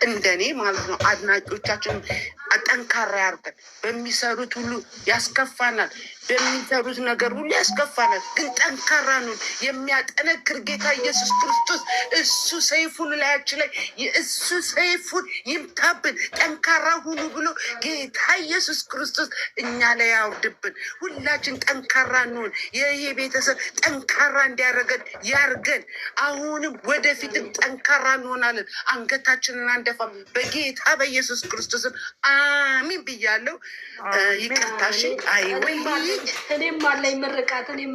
እንደኔ ማለት ነው። አድናቂዎቻችን ጠንካራ ያርገን። በሚሰሩት ሁሉ ያስከፋናል፣ በሚሰሩት ነገር ሁሉ ያስከፋናል። ግን ጠንካራ ነው። የሚያጠነክር ጌታ ኢየሱስ ክርስቶስ እሱ ሰይፉን ላያችን ላይ እሱ ሰይፉን ይምታብን። ጠንካራ ሁኑ ብሎ ጌታ ኢየሱስ ክርስቶስ እኛ ላይ ያውርድብን። ሁላችን ጠንካራ እንሆን። ይህ ቤተሰብ ጠንካራ እንዲያደርገን ያርገን። አሁንም ወደፊትም ጠንካራ እንሆናለን። አንገታችንን አንደፋም። በጌታ በኢየሱስ ክርስቶስም አሚን ብያለሁ። ይቅርታሽ። አይ ወይ እኔም አለኝ ምርቃት። እኔም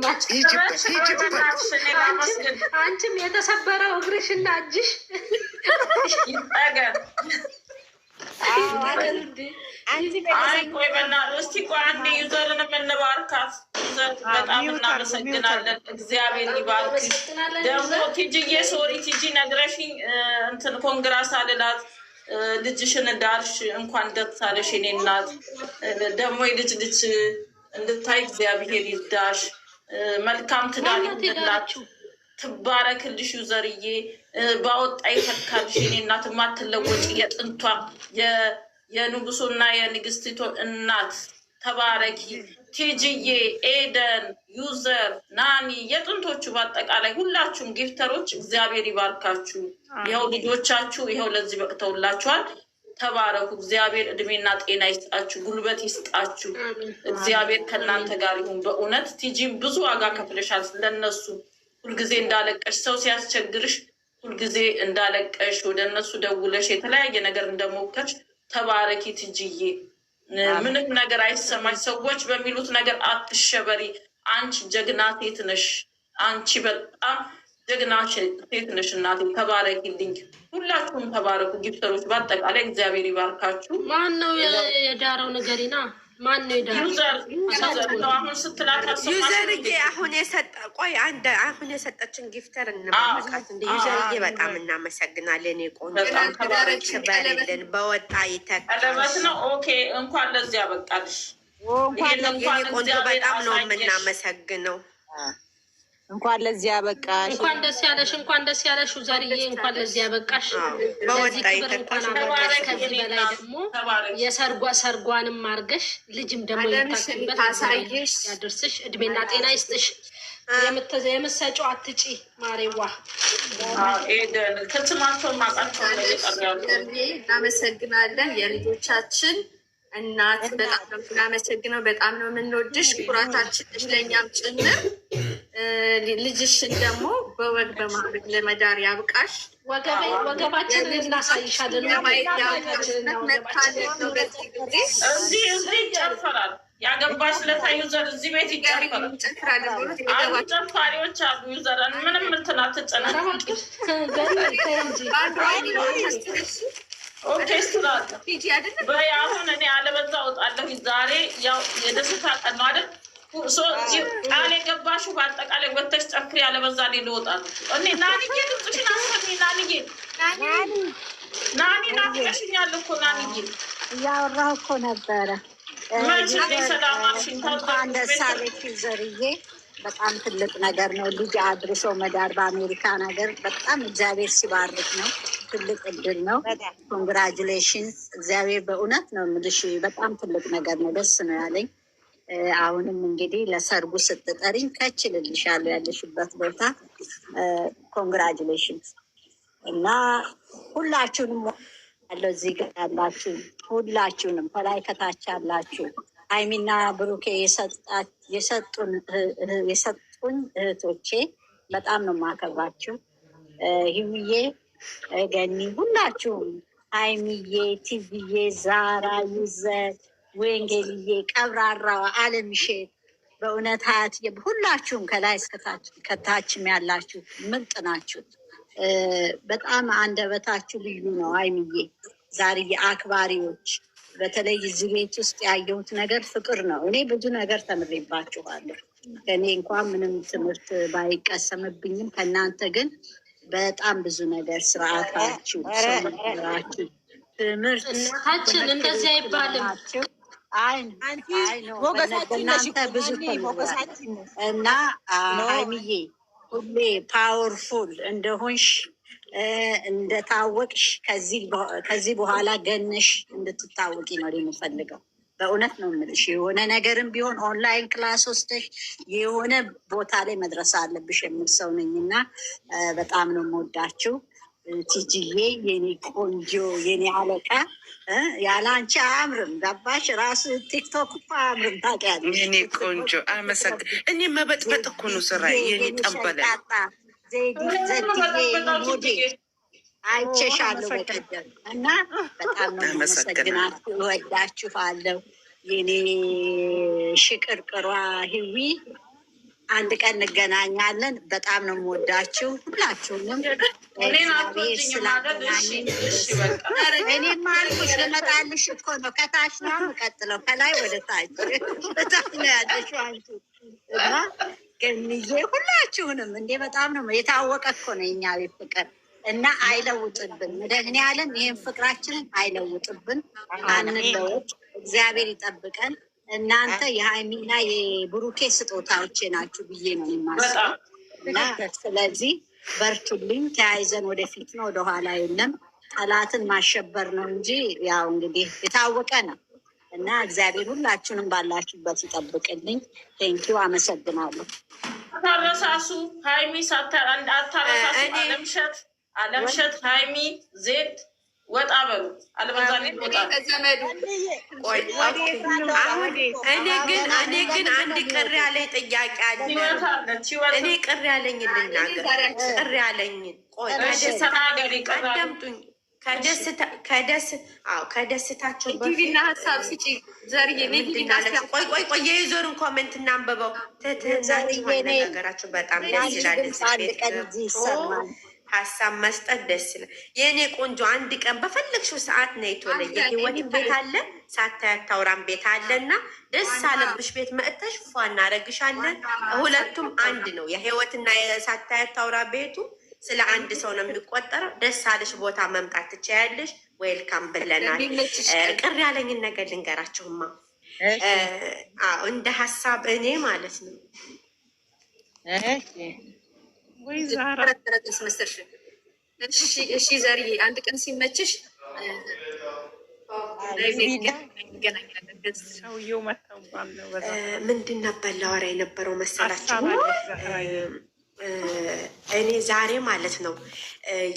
አንቺም የተሰበረው እግርሽና እጅሽ ይጠገን። እስቲ ቆይ አንዴ ዩዘርን የምንባርካት። በጣም እናመሰግናለን። እግዚአብሔር ይባርክሽ። ደግሞ ቲጂዬ ሶሪ ቲጂ ነግረሽኝ እንትን ኮንግራስ አልላት ልጅሽን ዳርሽ። እንኳን ደስ አለሽ የኔ እናት። ደግሞ የልጅ ልጅ እንድታይ እግዚአብሔር ይርዳሽ። መልካም ትዳር ይሁንላችሁ። ትባረክልሽ ዩዘርዬ። ባወጣ ይተካልሽ የኔ እናት። የማትለወጭ የጥንቷ የንጉሱና የንግስቲቱ እናት ተባረኪ። ቲጂዬ፣ ኤደን፣ ዩዘር፣ ናኒ፣ የጥንቶቹ በአጠቃላይ ሁላችሁም ጊፍተሮች እግዚአብሔር ይባርካችሁ። ይኸው ልጆቻችሁ ይኸው ለዚህ በቅተውላችኋል። ተባረኩ። እግዚአብሔር እድሜና ጤና ይስጣችሁ፣ ጉልበት ይስጣችሁ። እግዚአብሔር ከእናንተ ጋር ይሁን። በእውነት ቲጂም ብዙ ዋጋ ከፍለሻል ለነሱ። ሁልጊዜ እንዳለቀሽ ሰው ሲያስቸግርሽ ሁልጊዜ እንዳለቀሽ ወደ እነሱ ደውለሽ የተለያየ ነገር እንደሞከርሽ ተባረኪ ቲጂዬ። ምንም ነገር አይሰማሽ። ሰዎች በሚሉት ነገር አትሸበሪ። አንቺ ጀግና ሴት ነሽ። አንቺ በጣም ጀግና ሴት ነሽ እናቴ። ተባረኪልኝ። ሁላችሁም ተባረኩ። ጊፍተሮች በአጠቃላይ እግዚአብሔር ይባርካችሁ። ማን ነው የዳረው ነገሪና? ማን ነው የዳረው? አሁን ስትላካት ዩዘርዬ አሁን የሰጠችን ጊፍተር እንመልካት። እንደ ዩዘርዬ በጣም እናመሰግናለን። የቆንጆ በልልን በወጣ ይተቀለበት ነው። ኦኬ እንኳን ለዚያ በቃልሽ። ቆንጆ በጣም ነው የምናመሰግነው። እንኳን ለዚህ ያበቃሽ። እንኳን ደስ ያለሽ። እንኳን ደስ ያለሽ ዛሬዬ። እንኳን ለዚህ ያበቃሽ። በዚህ ክብር እንኳን አበቃሽ። ከዚህ በላይ ደግሞ ሰርጓንም አድርገሽ ልጅም ደግሞ የምታስበት ያደርስሽ። እድሜና ጤና ይስጥሽ። የምትሰጪው አትጪ ማሬዋ። ከስማቸው ማቃቸው እናመሰግናለን። የልጆቻችን እናት በጣም ነው የምናመሰግነው። በጣም ነው የምንወድሽ። ኩራታችን ለእኛም ጭምር። ልጅሽን ደግሞ በወግ በማድረግ ለመዳር ያብቃሽ። ወገባችንን እናሳይሻለን። እዚህ ይጨፈራል። ያገባሽ ለታ ዩዘር እዚህ ቤት ይጨፈራል። ጨፋሪዎች አሉ። ዩዘር ምንም እንትን አትጨነቂ። ኦኬ ስላለ አሁን እኔ አለበዛ እወጣለሁ። ዛሬ ያው የደስታ ቀን ነው አይደል? ቃል የገባሽው በአጠቃላይ ወተሽ ጨፍሪ። ያለበዛ ልወጣ ነው። እኔ ናንዬ ድምፅሽን አሰሚ። ናኒ ናፍቀሽኛል እኮ ናንዬ። እያወራሁ እኮ ነበረ። ሰላማሽን እንኳን ደስ አለሽ ዩዘርዬ። በጣም ትልቅ ነገር ነው። ልጅ አድርሶ መዳር በአሜሪካን ሀገር በጣም እግዚአብሔር ሲባርክ ነው። ትልቅ እድል ነው። ኮንግራጁሌሽንስ። እግዚአብሔር በእውነት ነው የምልሽ በጣም ትልቅ ነገር ነው። ደስ ነው ያለኝ። አሁንም እንግዲህ ለሰርጉ ስትጠሪኝ ከችልልሻለሁ ያለሽበት ቦታ። ኮንግራጁሌሽንስ እና ሁላችሁንም ያለው እዚህ ጋር ያላችሁ ሁላችሁንም ከላይ ከታች ያላችሁ ሀይሚና ብሩኬ የሰጡን እህቶቼ በጣም ነው የማከብራችሁ። ሂውዬ፣ ገኒ፣ ሁላችሁም ሀይሚዬ፣ ቲቪዬ፣ ዛራ፣ ዩዘር፣ ወንጌልዬ፣ ቀብራራዋ፣ አለምሼት፣ በእውነት ሀያት፣ ሁላችሁም ከላይ ከታችም ያላችሁ ምርጥ ናችሁ። በጣም አንደበታችሁ ልዩ ነው። ሀይሚዬ፣ ዛሬ አክባሪዎች፣ በተለይ እዚህ ቤት ውስጥ ያየሁት ነገር ፍቅር ነው። እኔ ብዙ ነገር ተምሬባችኋለሁ። ከእኔ እንኳን ምንም ትምህርት ባይቀሰምብኝም ከእናንተ ግን በጣም ብዙ ነገር ስርዓታችሁ፣ ሰራችሁ፣ ትምህርት እናታችን እንደዚህ አይባልም። በእናንተ ብዙ እና ሀይሚዬ ሁሌ ፓወርፉል እንደሆንሽ እንደታወቅሽ ከዚህ በኋላ ገነሽ እንድትታወቂ ነው የምፈልገው። በእውነት ነው የምልሽ። የሆነ ነገርም ቢሆን ኦንላይን ክላስ ወስደሽ የሆነ ቦታ ላይ መድረስ አለብሽ የሚል ሰው ነኝ እና በጣም ነው የምወዳችሁ። ቲጂዬ የኔ ቆንጆ የኔ አለቃ ያለ አንቺ አያምርም። ገባሽ? ራሱ ቲክቶክ እኮ አያምርም። ታውቂያለሽ የኔ ቆንጆ አመሰግን። እኔ መበጥበጥ እኮ ነው ስራ የኔ ጠንበለ ዘትዬ ሞዴ አይቼሻለሁ በቀደም እና በጣም ነው የማመሰግናችሁ። እወዳችኋለሁ የኔ ሽቅርቅሯ ህዊ። አንድ ቀን እንገናኛለን። በጣም ነው የምወዳችሁ ሁላችሁንም። እግዚአብሔር ስላገናኘን እኔማ አልኩሽ ልመጣልሽ እኮ ነው። ከታች ነው የምቀጥለው፣ ከላይ ወደ ታች በታች ነው ያለሽው አንቺ እና ገንዬ ሁላችሁንም እንዴ በጣም ነው የታወቀ እኮ ነው የኛ ቤት ፍቅር እና አይለውጥብን። መድኃኒዓለም ይሄን ፍቅራችንን አይለውጥብን፣ አንለወጥ። እግዚአብሔር ይጠብቀን። እናንተ የሃይሚና የብሩኬ ስጦታዎቼ ናችሁ ብዬ ነው የማስበው እና ስለዚህ በርቱልኝ። ተያይዘን ወደፊት ነው፣ ወደኋላ የለም። ጠላትን ማሸበር ነው እንጂ ያው እንግዲህ የታወቀ ነው እና እግዚአብሔር ሁላችሁንም ባላችሁበት ይጠብቅልኝ። ቴንኪዩ፣ አመሰግናለሁ። አታረሳሱ። ሃይሚ አታረሳሱ። አለምሸት ሃይሚ ዜድ ወጣ በሉ። አለበዛኔ ወጣ እኔ ግን አንድ ቅር ያለኝ ጥያቄ አለ። እኔ ቅር ያለኝ ልናገር። ቅር ያለኝን ቀደምጡኝ። ከደስታቸው ሀሳብ ስጪ ዘርዬ። ቆይ የዞርን ኮሜንት እናንብበው። ትህትናችሁ ማነጋገራችሁ በጣም ደስ ይላል። ሀሳብ መስጠት ደስ ይላል። የእኔ ቆንጆ አንድ ቀን በፈለግሽው ሰዓት ነይ ቶሎ። የህይወትን ቤት አለ፣ ሳታያት ታውራን ቤት አለ እና ደስ አለብሽ ቤት መጥተሽ ፏ እናረግሻለን። ሁለቱም አንድ ነው። የህይወትና የሳታያት ታውራ ቤቱ ስለ አንድ ሰው ነው የሚቆጠረው። ደስ አለሽ ቦታ መምጣት ትችያለሽ። ዌልካም ብለናል። ቅር ያለኝን ነገር ልንገራችሁማ እንደ ሀሳብ እኔ ማለት ነው እሺ ዘርዬ አንድ ቀን ሲመችሽ ምንድን ነበር ላወራ የነበረው መሰላችሁ? እኔ ዛሬ ማለት ነው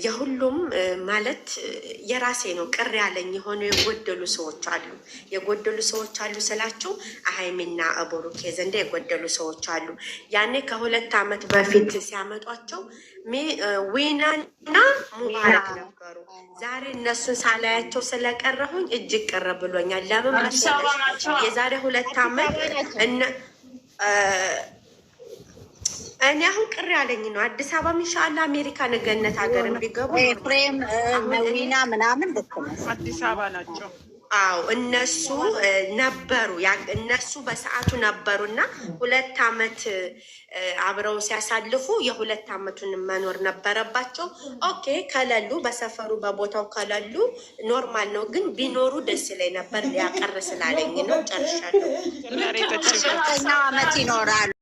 የሁሉም ማለት የራሴ ነው ቅር ያለኝ የሆነ የጎደሉ ሰዎች አሉ። የጎደሉ ሰዎች አሉ ስላችሁ ሃይሚና ብሩኬ ዘንድ የጎደሉ ሰዎች አሉ። ያኔ ከ2 ዓመት በፊት ሲያመጧቸው ዊናና ሙባረክ ነበሩ። ዛሬ እነሱን ሳላያቸው ስለቀረሁኝ እጅግ ቅር ብሎኛል። ለምን መሰለሽ? የዛሬ 2 ዓመት እኔ አሁን ቅር ያለኝ ነው። አዲስ አበባ ኢንሻአላ አሜሪካ ነገነት ሀገር ቢገቡ ኤፍሬም መዊና ምናምን አዲስ አበባ ናቸው። አዎ እነሱ ነበሩ። እነሱ በሰዓቱ ነበሩና 2 ዓመት አብረው ሲያሳልፉ የ2 ዓመቱን መኖር ነበረባቸው። ኦኬ ከለሉ በሰፈሩ በቦታው ከለሉ ኖርማል ነው፣ ግን ቢኖሩ ደስ ላይ ነበር። ሊያቀር ስላለኝ ነው። ጨርሻለሁ። 3 ዓመት ይኖራሉ።